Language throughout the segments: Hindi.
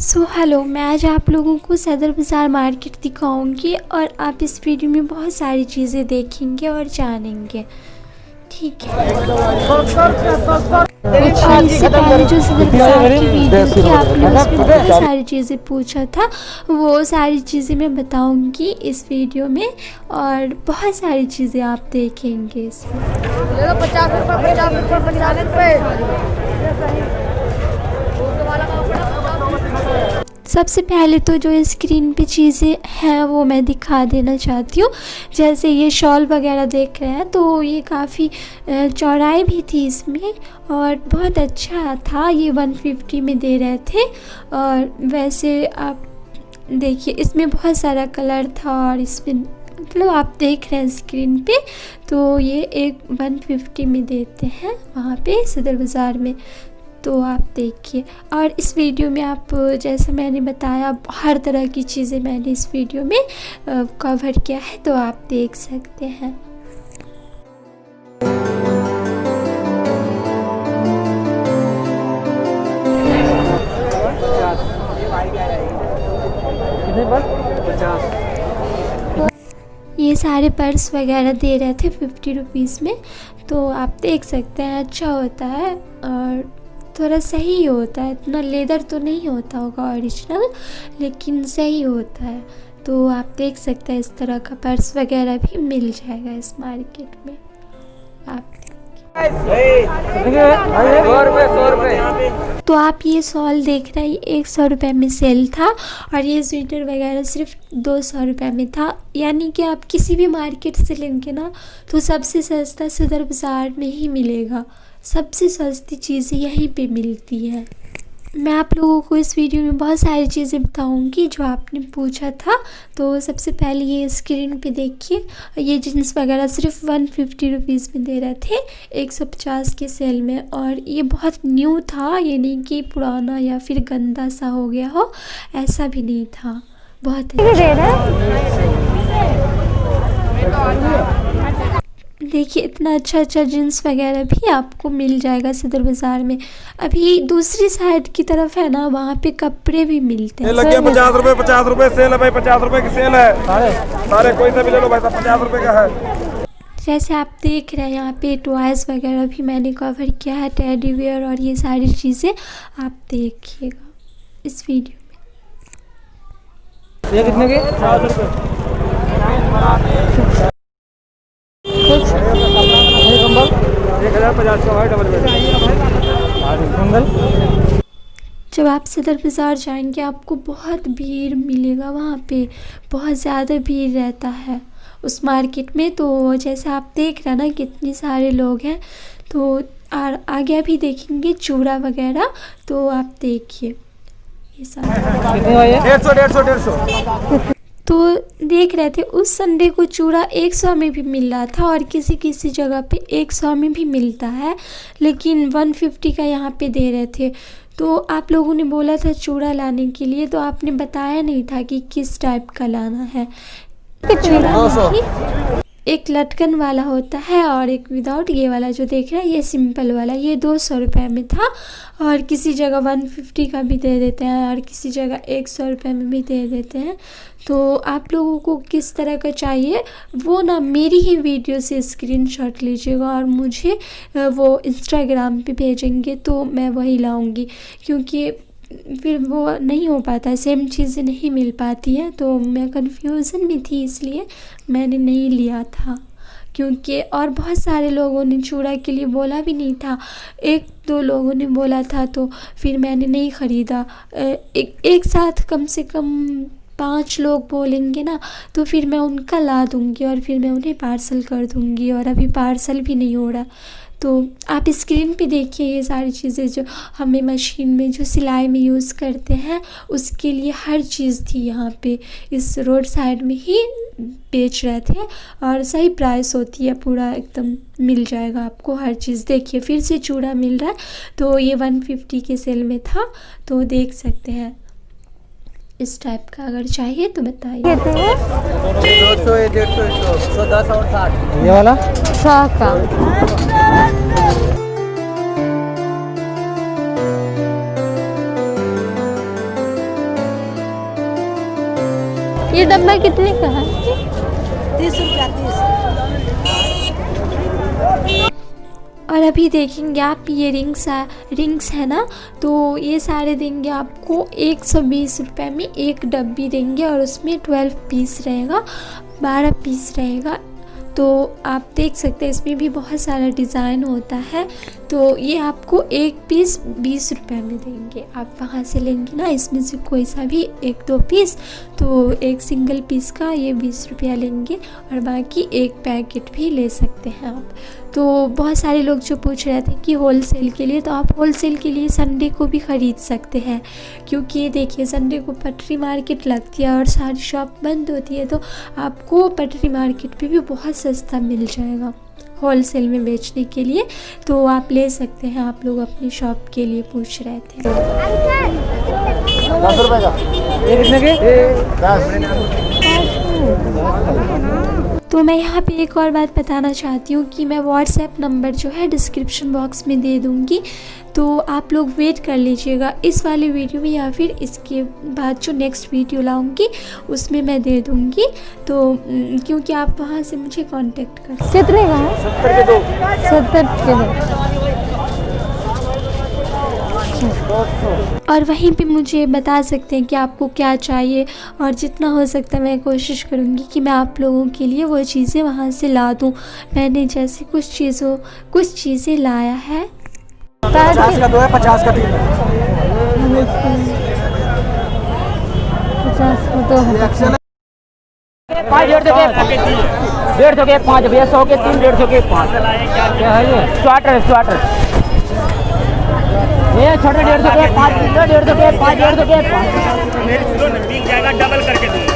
हेलो, मैं आज आप लोगों को सदर बाज़ार मार्केट दिखाऊंगी और आप इस वीडियो में बहुत सारी चीज़ें देखेंगे और जानेंगे। ठीक है। और इससे पहले जो सदर बाज़ार की वीडियो थी आपने उसमें बहुत सारी चीज़ें पूछा था, वो सारी चीज़ें मैं बताऊंगी इस वीडियो में और बहुत सारी चीज़ें आप देखेंगे इसमें। 50 रुपये। सबसे पहले तो जो स्क्रीन पे चीज़ें हैं वो मैं दिखा देना चाहती हूँ। जैसे ये शॉल वगैरह देख रहे हैं तो ये काफ़ी चौड़ाई भी थी इसमें और बहुत अच्छा था। ये 150 में दे रहे थे और वैसे आप देखिए इसमें बहुत सारा कलर था और इसमें मतलब आप देख रहे हैं स्क्रीन पे तो ये एक 150 में देते हैं वहाँ पे सदर बाज़ार में। तो आप देखिए और इस वीडियो में आप जैसा मैंने बताया हर तरह की चीज़ें मैंने इस वीडियो में कवर किया है तो आप देख सकते हैं। ये सारे पर्स वगैरह दे रहे थे 50 रुपीज़ में, तो आप देख सकते हैं अच्छा होता है और थोड़ा सही होता है। इतना लेदर तो नहीं होता होगा ओरिजिनल, लेकिन सही होता है। तो आप देख सकते हैं इस तरह का पर्स वगैरह भी मिल जाएगा इस मार्केट में। आप 100 रुपये। तो आप ये शॉल देख रहे हैं, 100 रुपये में सेल था और ये स्वेटर वगैरह सिर्फ 200 रुपये में था। यानी कि आप किसी भी मार्केट से लेंगे ना तो सबसे सस्ता सदर बाज़ार में ही मिलेगा। सबसे सस्ती चीज़ें यहीं पे मिलती हैं। मैं आप लोगों को इस वीडियो में बहुत सारी चीज़ें बताऊंगी जो आपने पूछा था। तो सबसे पहले ये स्क्रीन पे देखिए, ये जीन्स वगैरह सिर्फ 150 रुपीज़ में दे रहे थे 150 के सेल में और ये बहुत न्यू था। ये नहीं कि पुराना या फिर गंदा सा हो गया हो, ऐसा भी नहीं था। बहुत देखिए इतना अच्छा जीन्स वगैरह भी आपको मिल जाएगा सदर बाज़ार में। अभी दूसरी साइड की तरफ है ना, वहाँ पे कपड़े भी मिलते हैं। लगे 50 रुपए सेल है भाई, 50 रुपए की सेल है। सारे कोई सा भी ले लो भाई, 50 रुपए का है। जैसे आप देख रहे हैं यहाँ पे टॉयज़ वगैरह भी मैंने कवर किया है, टेडी बियर और ये सारी चीज़ें आप देखिएगा इस वीडियो में। ये कितने के? 50 रुपये। कंबल 1050 का है, डबल बेड। जब आप सदर बाज़ार जाएंगे आपको बहुत भीड़ मिलेगा, वहाँ पे बहुत ज़्यादा भीड़ रहता है उस मार्केट में। तो जैसे आप देख रहे हैं ना कितने सारे लोग हैं, तो और आगे भी देखेंगे चूड़ा वगैरह। तो आप देखिए ये सब 150। तो देख रहे थे उस संडे को चूड़ा 100 में भी मिल रहा था और किसी किसी जगह पे 100 में भी मिलता है, लेकिन 150 का यहाँ पे दे रहे थे। तो आप लोगों ने बोला था चूड़ा लाने के लिए, तो आपने बताया नहीं था कि किस टाइप का लाना है। चूड़ा एक लटकन वाला होता है और एक विदाउट। ये वाला जो देख रहे हैं ये सिंपल वाला, ये 200 रुपये में था और किसी जगह 150 का भी दे देते हैं और किसी जगह 100 रुपये में भी दे देते हैं। तो आप लोगों को किस तरह का चाहिए वो ना मेरी ही वीडियो से स्क्रीनशॉट लीजिएगा और मुझे वो इंस्टाग्राम पे भेजेंगे तो मैं वही लाऊंगी, क्योंकि फिर वो नहीं हो पाता है, सेम चीज़ें नहीं मिल पाती हैं। तो मैं कन्फ्यूज़न में थी इसलिए मैंने नहीं लिया था, क्योंकि और बहुत सारे लोगों ने चूड़ा के लिए बोला भी नहीं था, 1-2 लोगों ने बोला था तो फिर मैंने नहीं ख़रीदा। एक साथ कम से कम 5 लोग बोलेंगे ना तो फिर मैं उनका ला दूँगी और फिर मैं उन्हें पार्सल कर दूँगी और अभी पार्सल भी नहीं हो रहा। तो आप स्क्रीन पे देखिए ये सारी चीज़ें जो हमें मशीन में जो सिलाई में यूज़ करते हैं उसके लिए हर चीज़ थी यहाँ पे। इस रोड साइड में ही बेच रहे थे और सही प्राइस होती है, पूरा एकदम मिल जाएगा आपको हर चीज़। देखिए फिर से चूड़ा मिल रहा है, तो ये 150 के सेल में था, तो देख सकते हैं इस टाइप का। अगर चाहिए तो बताइए। 200 110 और 60। ये वाला 100 का। ये डब्बा कितने का है? 30 रुपया 30। और अभी देखेंगे आप ये रिंग्स है ना, तो ये सारे देंगे आपको 120 रुपये में एक डब्बी देंगे और उसमें 12 पीस रहेगा, 12 पीस रहेगा। तो आप देख सकते हैं इसमें भी बहुत सारा डिज़ाइन होता है। तो ये आपको एक पीस 20 रुपये में देंगे। आप वहाँ से लेंगे ना इसमें से कोई सा भी 1-2 पीस, तो एक सिंगल पीस का ये 20 रुपया लेंगे और बाकी एक पैकेट भी ले सकते हैं आप। तो बहुत सारे लोग जो पूछ रहे थे कि होलसेल के लिए, तो आप होलसेल के लिए संडे को भी ख़रीद सकते हैं, क्योंकि देखिए संडे को पटरी मार्केट लगती है और सारी शॉप बंद होती है, तो आपको पटरी मार्केट पे भी बहुत सस्ता मिल जाएगा होलसेल में बेचने के लिए। तो आप ले सकते हैं, आप लोग अपनी शॉप के लिए पूछ रहे थे। 10 रुपये का ये कितने के? 10। तो मैं यहाँ पे एक और बात बताना चाहती हूँ कि मैं व्हाट्सएप नंबर जो है डिस्क्रिप्शन बॉक्स में दे दूँगी, तो आप लोग वेट कर लीजिएगा इस वाले वीडियो में या फिर इसके बाद जो नेक्स्ट वीडियो लाऊंगी उसमें मैं दे दूँगी। तो क्योंकि आप वहाँ से मुझे कांटेक्ट कर। कितने का है? 70 के 2। 70 के 2। और वहीं पे मुझे बता सकते हैं कि आपको क्या चाहिए, और जितना हो सकता है मैं कोशिश करूँगी कि मैं आप लोगों के लिए वो चीज़ें वहाँ से ला दूँ। मैंने जैसे कुछ चीज़ें लाया है। 50 का 2 है, 50 का 3 है। 50 का 2 है। 150 के 150 के 5 भैया, 100 के 3, 150 के 5। क्या है ये? स्वेटर ये छोटे 150 के 5, 150 के 5, 150 के 5। मेरे किलो नजदीक जाएगा, डबल करके दूंगा।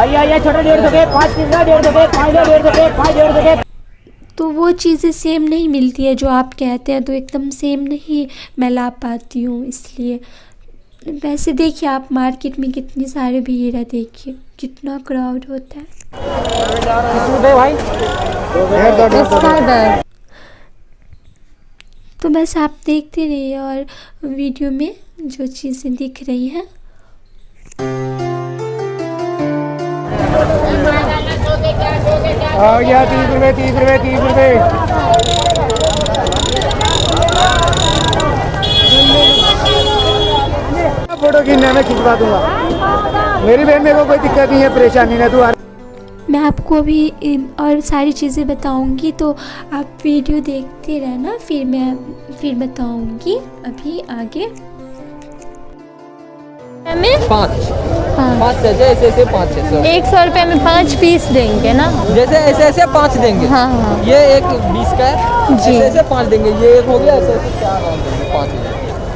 आइए छोटे 150 के 5, 150 के 5, 150 के 5, 150 के। तो वो चीज़ें सेम नहीं मिलती है जो आप कहते हैं, तो एकदम सेम नहीं मैं ला पाती हूँ, इसलिए। वैसे देखिए आप मार्केट में कितनी सारे भीड़ है, देखिए कितना क्राउड होता है। भाई तो बस आप देखते रहिए और वीडियो में जो चीज़ें दिख रही हैं। आ गया 30 रुपये 30 रुपये 30 रुपये। फोटो खींचने में खिंचवा दूंगा। मेरी बहन, मेरे को कोई दिक्कत नहीं है, परेशानी नहीं। तू मैं आपको अभी और सारी चीज़ें बताऊंगी, तो आप वीडियो देखते रहना, फिर बताऊंगी अभी आगे। में 5 जैसे ऐसे 5 है। 100 रुपये में 5 पीस देंगे ना? जैसे ऐसे 5 देंगे। हाँ हाँ ये एक 20 का है जी। ऐसे 5 देंगे। ये एक हो गया, ऐसे 4 राउंड देंगे 5।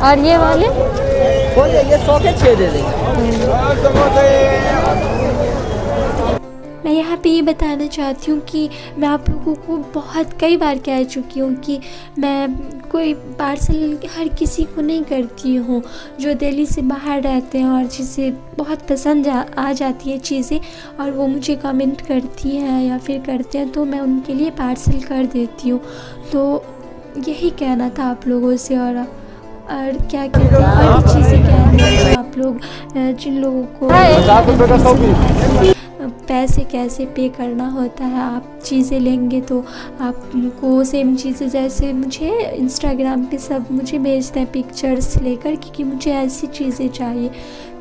और ये वाले हो गया, ये 100 के 6 दे देंगे। मैं यहाँ पे ये बताना चाहती हूँ कि मैं आप लोगों को बहुत कई बार कह चुकी हूँ कि मैं कोई पार्सल हर किसी को नहीं करती हूँ। जो दिल्ली से बाहर रहते हैं और जिसे बहुत पसंद आ जाती है चीज़ें और वो मुझे कमेंट करती हैं या फिर करते हैं, तो मैं उनके लिए पार्सल कर देती हूँ। तो यही कहना था आप लोगों से। और क्या कहते हैं, और भी चीज़ें कहनी है आप लोग जिन लोगों को पैसे कैसे पे करना होता है। आप चीज़ें लेंगे तो आपको सेम चीज़ें, जैसे मुझे इंस्टाग्राम पे सब मुझे भेजते हैं पिक्चर्स लेकर कि मुझे ऐसी चीज़ें चाहिए,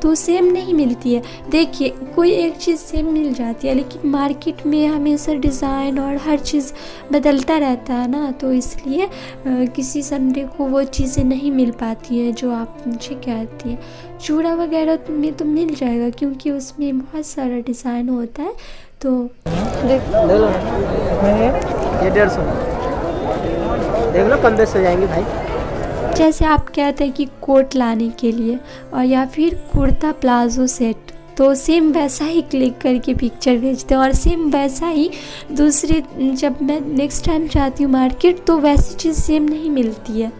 तो सेम नहीं मिलती है। देखिए कोई एक चीज़ सेम मिल जाती है, लेकिन मार्केट में हमेशा डिज़ाइन और हर चीज़ बदलता रहता है ना, तो इसलिए किसी संडे को वो चीज़ें नहीं मिल पाती है जो आप मुझे कहती हैं। चूड़ा वगैरह में तो मिल जाएगा क्योंकि उसमें बहुत सारा डिज़ाइन होता है। तो देख लो ये 150 देख लो, कम बेस हो जाएंगे भाई। जैसे आप कहते हैं कि कोट लाने के लिए और या फिर कुर्ता प्लाजो सेट, तो सेम वैसा ही क्लिक करके पिक्चर भेजते हैं और सेम वैसा ही दूसरे, जब मैं नेक्स्ट टाइम जाती हूँ मार्केट तो वैसी चीज़ सेम नहीं मिलती है।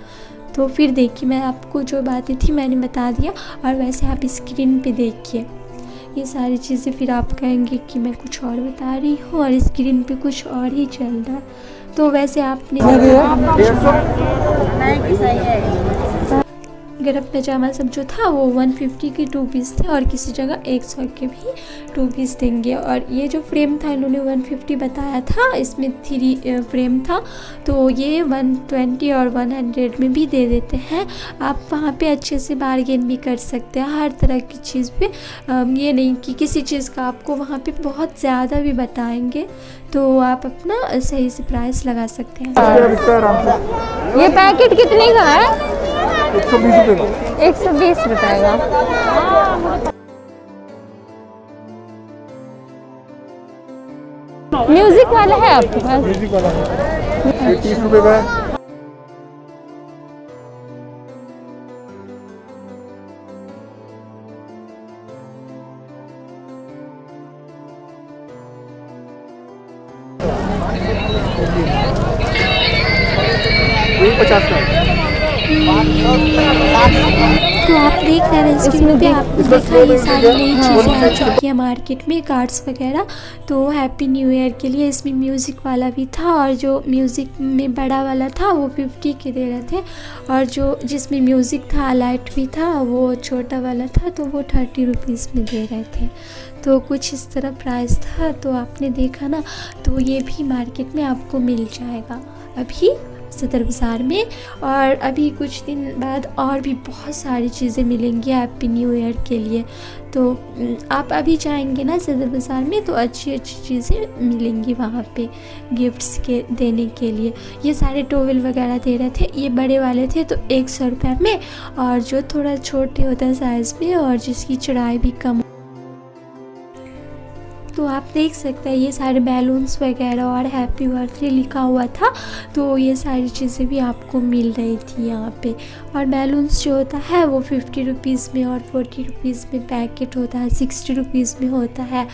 तो फिर देखिए मैं आपको जो बातें थी मैंने बता दिया, और वैसे आप स्क्रीन पे देखिए ये सारी चीज़ें, फिर आप कहेंगे कि मैं कुछ और बता रही हूँ और स्क्रीन पे कुछ और ही चल रहा है। गरम पैजामा सब जो था वो 150 के 2 पीस थे और किसी जगह 100 के भी 2 पीस देंगे। और ये जो फ्रेम था इन्होंने 150 बताया था, इसमें 3 फ्रेम था, तो ये 120 और 100 में भी दे देते हैं। आप वहाँ पे अच्छे से बार्गेन भी कर सकते हैं हर तरह की चीज़ पे। ये नहीं कि किसी चीज़ का आपको वहाँ पे बहुत ज़्यादा भी बताएंगे, तो आप अपना सही से प्राइस लगा सकते हैं। ये पैकेट कितने का है? 120 रुपये का। 120 रुपए का। म्यूजिक वाला है आपके पास? म्यूजिक वाला है, ये 30 रुपये का है। ये 50 का है। तो आप देख रहे हैं स्क्रीन पे, आपने देखा ये सारी नई चीज़ें आ चुकी हैं मार्केट में, कार्ड्स वगैरह। तो हैप्पी न्यू ईयर के लिए इसमें म्यूज़िक वाला भी था, और जो म्यूज़िक में बड़ा वाला था वो 50 के दे रहे थे, और जो जिसमें म्यूज़िक था लाइट भी था वो छोटा वाला था, तो वो 30 रुपीज़ में दे रहे थे। तो कुछ इस तरह प्राइस था। तो आपने देखा ना, तो ये भी मार्केट में आपको मिल जाएगा अभी सदर बाज़ार में। और अभी कुछ दिन बाद और भी बहुत सारी चीज़ें मिलेंगी हैप्पी न्यू ईयर के लिए। तो आप अभी जाएंगे ना सदर बाज़ार में, तो अच्छी अच्छी चीज़ें मिलेंगी वहाँ पे गिफ्ट्स के देने के लिए। ये सारे टॉवल वगैरह दे रहे थे, ये बड़े वाले थे तो 100 रुपये में, और जो थोड़ा छोटे होता है साइज़ में और जिसकी चौड़ाई भी कम, तो आप देख सकते हैं ये सारे बैलून्स वगैरह और हैप्पी बर्थडे लिखा हुआ था, तो ये सारी चीज़ें भी आपको मिल रही थी यहाँ पे। और बैलून्स जो होता है वो 50 रुपीज़ में और 40 रुपीज़ में पैकेट होता है, 60 रुपीज़ में होता है।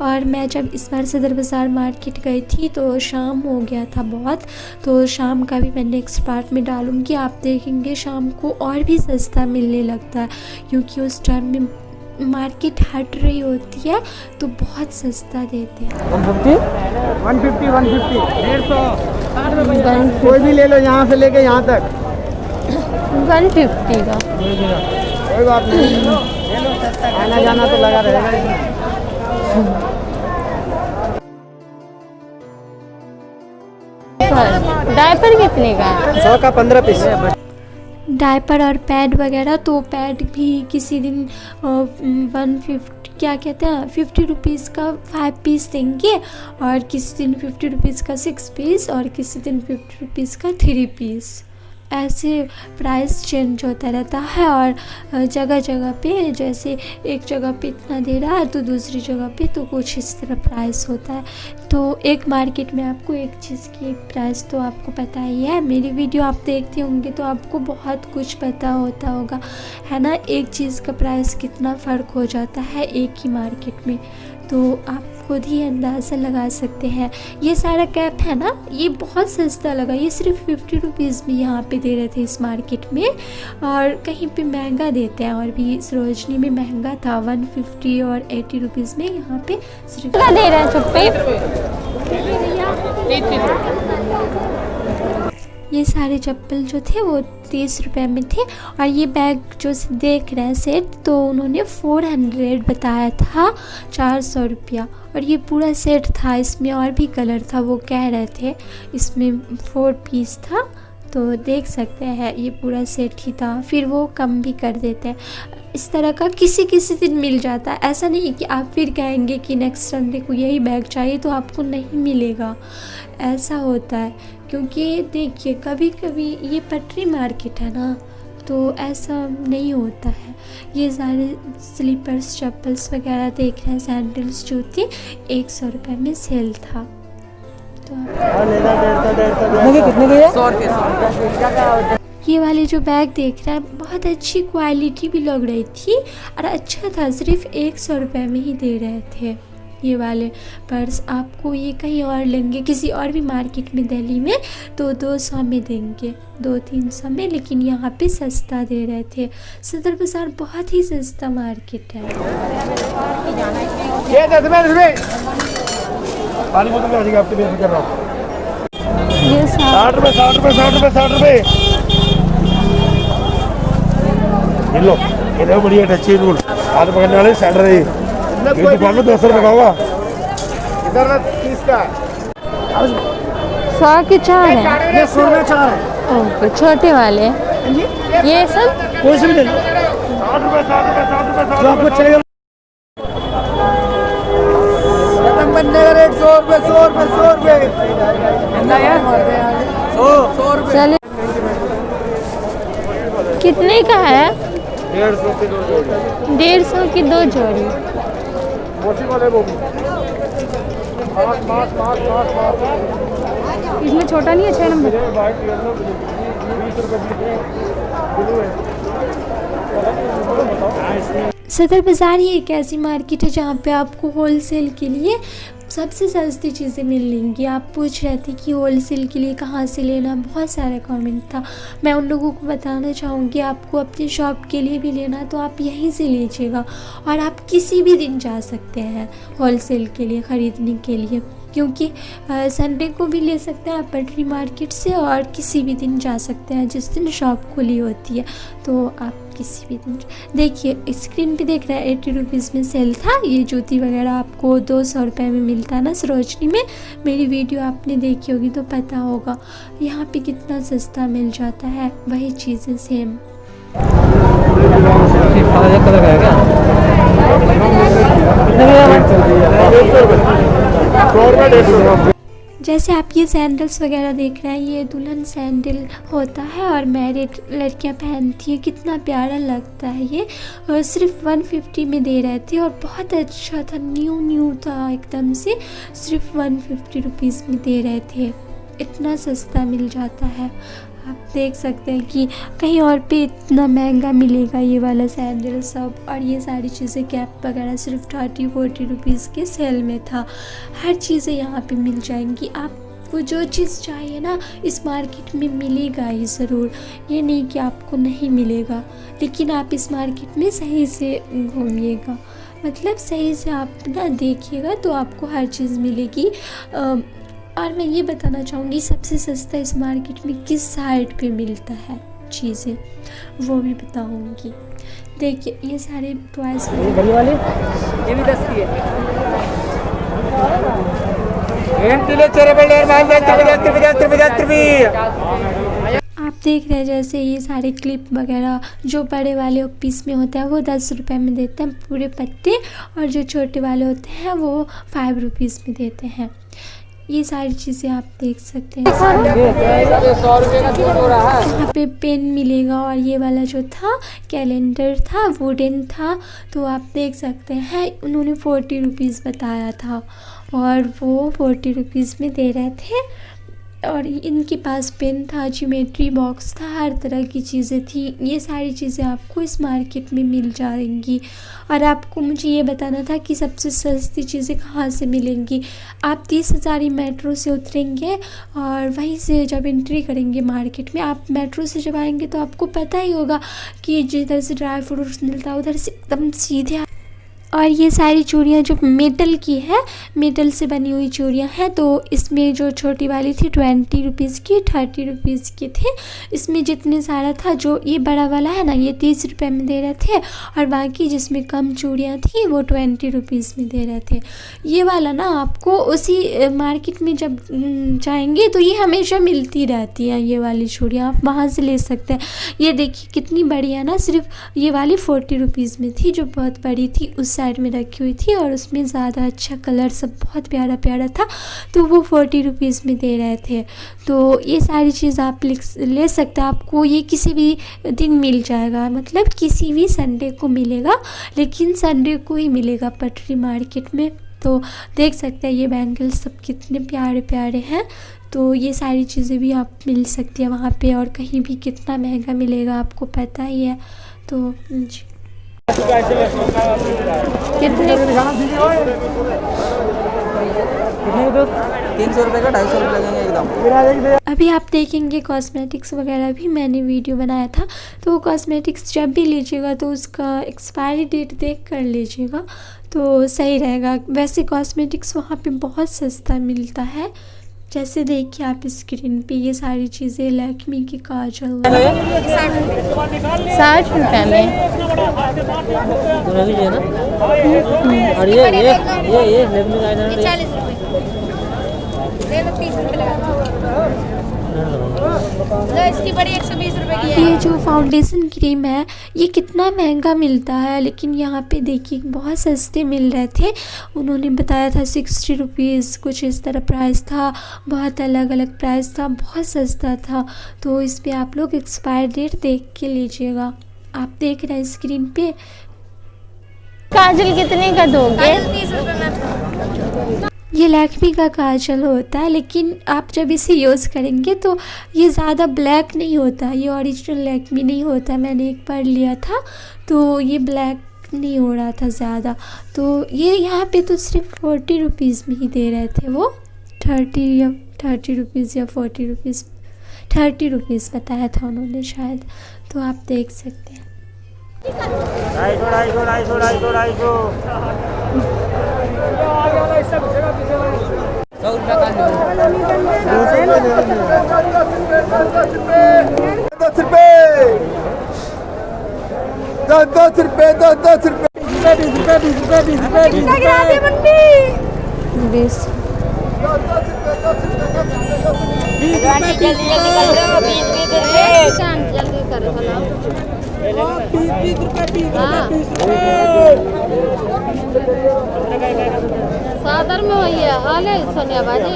और मैं जब इस बार सदर बाज़ार मार्केट गई थी तो शाम हो गया था बहुत, तो शाम का भी मैं नेक्स्ट पार्ट में डालूँगी। आप देखेंगे शाम को और भी सस्ता मिलने लगता है, क्योंकि उस टाइम में मार्केट हट रही होती है तो बहुत सस्ता देते हैं। 150 150 कोई भी ले लो, यहाँ से लेके यहाँ तक 150 का। कोई बात नहीं, आना जाना तो लगा रहेगा। डायपर कितने का है? 100 का 15 पीस। डायपर और पैड वगैरह, तो पैड भी किसी दिन 150 क्या कहते हैं 50 रुपीज़ का 5 पीस देंगे, और किसी दिन 50 रुपीज़ का 6 पीस, और किसी दिन 50 रुपीज़ का 3 पीस। ऐसे प्राइस चेंज होता रहता है। और जगह जगह पे, जैसे एक जगह पे इतना दे रहा है तो दूसरी जगह पे तो कुछ इस तरह प्राइस होता है। तो एक मार्केट में आपको एक चीज़ की प्राइस तो आपको पता ही है, मेरी वीडियो आप देखते होंगे तो आपको बहुत कुछ पता होता होगा, है ना। एक चीज़ का प्राइस कितना फ़र्क हो जाता है एक ही मार्केट में, तो आप खुद ही अंदाज़ा लगा सकते हैं। ये सारा कैप है ना, ये बहुत सस्ता लगा, ये सिर्फ 50 रुपीज़ में यहाँ पे दे रहे थे इस मार्केट में, और कहीं पे महंगा देते हैं। और भी सरोजनी में महंगा था 150 और 80 रुपीज़ में, यहाँ पे सिर्फ क्या दे रहा है चुप्पी? ये सारे चप्पल जो थे वो 30 रुपए में थे। और ये बैग जो देख रहे हैं सेट, तो उन्होंने 400 बताया था, 400 रुपया। और ये पूरा सेट था, इसमें और भी कलर था, वो कह रहे थे इसमें 4 पीस था, तो देख सकते हैं ये पूरा सेट ही था। फिर वो कम भी कर देते हैं, इस तरह का किसी किसी दिन मिल जाता है। ऐसा नहीं कि आप फिर कहेंगे कि नेक्स्ट संडे को यही बैग चाहिए तो आपको नहीं मिलेगा, ऐसा होता है। क्योंकि देखिए कभी कभी ये पटरी मार्केट है ना, तो ऐसा नहीं होता है। ये सारे स्लीपर्स चप्पल्स वगैरह देख रहे हैं, सैंडल्स जूती 100 रुपये में सेल था। तो कितने की है? 100 रुपये। ये वाले जो बैग देख रहे हैं बहुत अच्छी क्वालिटी भी लग रही थी और अच्छा था, सिर्फ 100 रुपये में ही दे रहे थे। ये वाले पर्स आपको ये कहीं और लेंगे किसी और भी मार्केट में दिल्ली में तो 200 में देंगे, 200-300 में, लेकिन यहाँ पे सस्ता दे रहे थे। सदर बाज़ार बहुत ही सस्ता मार्केट है। ये 10 रुपये पानी बोतल आ जाएगा, आपके बेच कर रहा हूँ। ये 60 रुपये 60 रुपये 60 रुपये 60 रुपये लो ये देखो बढ़िया टची रूल हाथ पकड़ने वाले साइड रही ये दुकान में 200 रुपये का होगा इधर ना 30 का 100 के 4 है। ये 100 में 4 है ओके, छोटे वाले ये सब कोई से भी ले लो 60 रुपये 60 रुपये 60 रुपये जो आपको चाहिए बनने का रेट 100 रुपये 100 रुपये 100 रुपये चलिए। कितने का है? 150 की 2 जोड़ी। इसमें छोटा नहीं है 6 नंबर। सदर बाज़ार ये एक ऐसी मार्केट है जहाँ पे आपको होलसेल के लिए सबसे सस्ती चीज़ें मिलेंगी। आप पूछ रहे थे कि होलसेल के लिए कहाँ से लेना, बहुत सारा कमेंट था। मैं उन लोगों को बताना चाहूँगी आपको अपनी शॉप के लिए भी लेना तो आप यहीं से लीजिएगा और आप किसी भी दिन जा सकते हैं होलसेल के लिए ख़रीदने के लिए, क्योंकि संडे को भी ले सकते हैं आप पटरी मार्केट से और किसी भी दिन जा सकते हैं जिस दिन शॉप खुली होती है। तो आप किसी भी दिन देखिए स्क्रीन पे देख रहे हैं 80 रुपीज़ में सेल था। ये जूती वगैरह आपको 200 रुपये में मिलता है ना सरोजनी में। मेरी वीडियो आपने देखी होगी तो पता होगा यहाँ पे कितना सस्ता मिल जाता है, वही चीज़ें सेम। जैसे आप ये सैंडल्स वगैरह देख रहे हैं, ये दुल्हन सैंडल होता है और मैरिड लड़कियां पहनती हैं। कितना प्यारा लगता है ये, और सिर्फ 150 में दे रहे थे और बहुत अच्छा था, न्यू था एकदम से। सिर्फ 150 रुपीज़ में दे रहे थे, इतना सस्ता मिल जाता है। आप देख सकते हैं कि कहीं और पे इतना महंगा मिलेगा ये वाला सैंडल सब, और ये सारी चीज़ें कैप वगैरह सिर्फ 30-40 रुपीज़ के सेल में था। हर चीज़ें यहाँ पे मिल जाएंगी। आपको जो चीज़ चाहिए ना इस मार्केट में मिलेगा ही ज़रूर, ये नहीं कि आपको नहीं मिलेगा, लेकिन आप इस मार्केट में सही से घूमिएगा, मतलब सही से आप ना देखिएगा तो आपको हर चीज़ मिलेगी। और मैं ये बताना चाहूँगी सबसे सस्ता इस मार्केट में किस साइड पे मिलता है चीज़ें, वो भी बताऊँगी। देखिए ये सारे टॉयज़ बड़ी वाली ये भी 10 की है। आप देख रहे हैं जैसे ये सारे क्लिप वगैरह जो बड़े वाले पीस में होता है वो 10 रुपये में देते हैं पूरे पत्ते, और जो छोटे वाले होते हैं वो 5 रुपीज़ में देते हैं। ये सारी चीज़ें आप देख सकते हैं। 100 रुपये का हो रहा है। यहाँ पे पेन मिलेगा, और ये वाला जो था कैलेंडर था वुडन था, तो आप देख सकते हैं उन्होंने 40 रुपीज़ बताया था और वो 40 रुपीज़ में दे रहे थे। और इनके पास पेन था, ज्योमेट्री बॉक्स था, हर तरह की चीज़ें थी। ये सारी चीज़ें आपको इस मार्केट में मिल जाएंगी। और आपको मुझे ये बताना था कि सबसे सस्ती चीज़ें कहाँ से मिलेंगी। आप 30,000 मेट्रो से उतरेंगे और वहीं से जब एंट्री करेंगे मार्केट में, आप मेट्रो से जब आएंगे तो आपको पता ही होगा कि जिधर से ड्राई फ्रूट्स मिलता है उधर से एकदम सीधे। और ये सारी चूड़ियाँ जो मेटल की है, मेटल से बनी हुई चूड़ियाँ हैं, तो इसमें जो छोटी वाली थी 20 रुपीज़ की, 30 रुपीज़ की थे। इसमें जितने सारा था, जो ये बड़ा वाला है ना ये 30 रुपये में दे रहे थे, और बाकी जिसमें कम चूड़ियाँ थी वो 20 रुपीज़ में दे रहे थे। ये वाला ना आपको उसी मार्केट में जब जाएंगे तो ये हमेशा मिलती रहती है, ये वाली चूड़ियाँ आप वहाँ से ले सकते हैं। ये देखिए कितनी बढ़िया ना, सिर्फ ये वाली 40 रुपीज़ में थी जो बहुत बड़ी थी, उस साइड में रखी हुई थी, और उसमें ज़्यादा अच्छा कलर सब बहुत प्यारा प्यारा था, तो वो 40 रुपीज़ में दे रहे थे। तो ये सारी चीज़ आप ले सकते हैं, आपको ये किसी भी दिन मिल जाएगा, मतलब किसी भी संडे को मिलेगा, लेकिन संडे को ही मिलेगा पटरी मार्केट में। तो देख सकते हैं ये बैंगल्स सब कितने प्यारे प्यारे हैं। तो ये सारी चीज़ें भी आप मिल सकती है वहाँ पे, और कहीं भी कितना महंगा मिलेगा आपको पता ही है। तो कितने 300 रुपये का 250 रुपये लगेंगे एकदम। अभी आप देखेंगे कॉस्मेटिक्स वगैरह भी मैंने वीडियो बनाया था, तो कॉस्मेटिक्स जब भी लीजिएगा तो उसका एक्सपायरी डेट देख कर लीजिएगा तो सही रहेगा। वैसे कॉस्मेटिक्स वहाँ पे बहुत सस्ता मिलता है, जैसे देखिए आप स्क्रीन पे ये सारी चीज़ें लैक्मी की काजल 60 रुपए में। और ये लेमन का इधर 40 रुपए ले लो 30 रुपए लगा लो इसकी बड़ी 120 रुपए की है। ये जो फाउंडेशन क्रीम है ये कितना महंगा मिलता है, लेकिन यहाँ पे देखिए बहुत सस्ते मिल रहे थे। उन्होंने बताया था 60 रुपीज़ कुछ इस तरह प्राइस था, बहुत अलग अलग प्राइस था, बहुत सस्ता था। तो इस पे आप लोग एक्सपायर डेट देख के लीजिएगा। आप देख रहे हैं स्क्रीन पे। काजल कितने का दोगे? 30 रुपए में। ये लैक्मी का काजल होता है, लेकिन आप जब इसे यूज़ करेंगे तो ये ज़्यादा ब्लैक नहीं होता, ये ओरिजिनल लैक्मी नहीं होता। मैंने एक बार लिया था तो ये ब्लैक नहीं हो रहा था ज़्यादा। तो ये यहाँ पे तो सिर्फ 40 रुपीज़ में ही दे रहे थे वो, 30 रुपीज़ या 40 रुपीज़, 30 रुपीज़ बताया था उन्होंने शायद। तो आप देख सकते हैं। 10 रुपए 10 रुपए 20। जल्दी करो सादर में होइए हाले सोनिया बाजी।